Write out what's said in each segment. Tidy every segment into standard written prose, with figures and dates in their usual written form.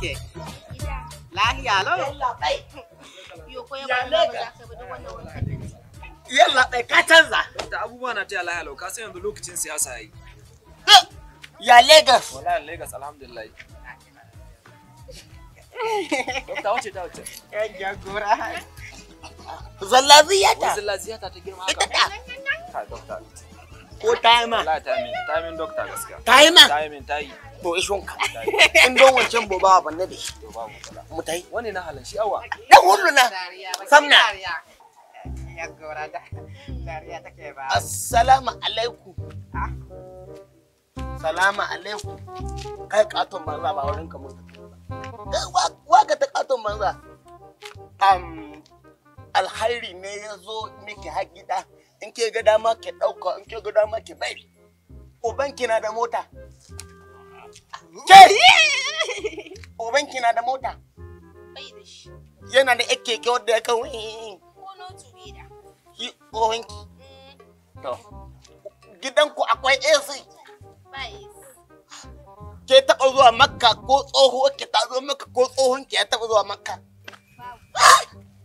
kike? Lahiya lau. Yalla bai ka canza. Da abubuwa na ta lahiya lau ka san yanzu lokacin siyasa yayi. Ya Lagos. Wallahi Lagos alhamdulillah. Dokta wace ta wace? Yan jagora. Zallaziyata. Zallaziyata ta girma haka. Ka dokta. Ko taima. Wallahi tayimin dokta gaskiya. Taima. Tayimin tayi. To ishon ka. In don wancan boba banne da shi. To babu matsala. Mu tai. Wani na halan shi awa. Da hullu na. Samna. Jagora da dariya take ba. Assalamu alaikum. Salamu alaikum. Kai katon banza ba wurin ka mutu. Waka ta katon banza. Alhairi ne ya zo miki har gida. In ke ga dama ke ɗauka, in ke ga dama ke bai. Ubanki na da mota. Ke! Ubanki na da mota. Bai da shi. Yana da keke wadda ya kan Ko notu bai da. Ki tsohonki. To. Gidanku akwai AC. Bai. Ke taɓa zuwa Makka ko tsohuwar ki ta zo maka ko tsohon ki ya taɓa zuwa Makka.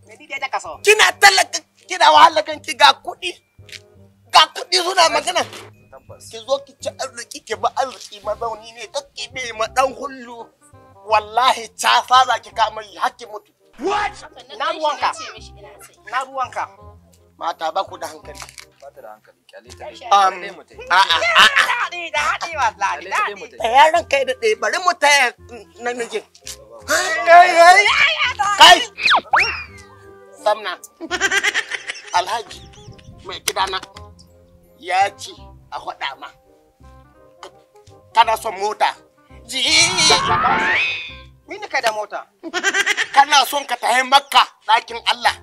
Me ni dai da kaso. Kina talaka kina wahala kanki ga kuɗi. Ga kuɗi suna magana. Tabbas. Ki zo ki ci arziki ki ba arziki mazauni ne kake bai ma dan hullu. Wallahi ta fara ki kama yi hakki mutu. Na ruwanka. Na ruwanka. Mata ba ku da hankali. Ba ta da hankali kyale ta dai. Dai mu tai. Daɗi da haɗi wallahi Kyale ta dai mu daɗi. tai. Yaran kai da ɗaya bari mu taya namijin. Kai! Samna. Alhaji mai gidana ya ce a faɗa ma. Kana son mota. Ji! Ni ne kai da mota. Kana son ka tafi Makka ɗakin Allah.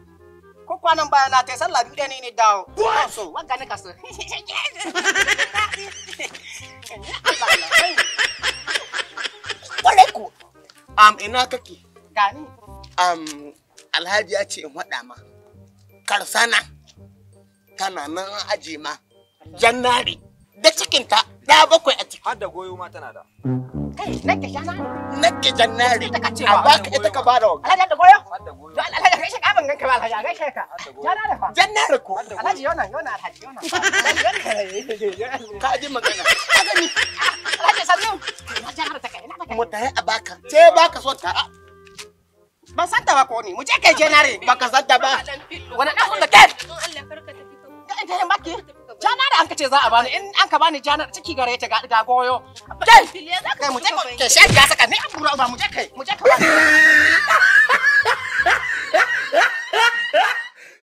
Ko kwanan baya na tai sallah biyu da ni ne dawo. So, wanga ne kaso. Kwarai ku. Ina kake? Gani. Alhaji ya ce in faɗa ma. Karsana. Tana nan aje ma. Jannari. Da cikinta ɗaya bakwai a ciki. Har da goyo ma tana da. Kai, nake shana. Nake jannari. Ita ka ce A ba. baka ita ka bada wa. Alhaji da goyo. Har da goyo. Alhaji kai shi ka ban ganka ba alhaji gaishe ka. Jana da fa. Jannari ko. Alhaji yona alhaji yona. Ka ji magana. Ka gani. Alhaji sannu. Na jana ta kai na ta kai. Mu tafi a baka. Sai baka so ta. Ban san ta ba ko ni. Mu je kai jenare. Baka san ta ba. Wani dan kun da kai. Don Allah karka tafi ka. Ga ita yin baki. Jana da an kace za a bani in an ka bani jana ciki gare ta ga goyo. Kai. Filiya za ka Kai mu je shiga ke shi ya saka ni an bura ba mu je kai. Mu je ka bani.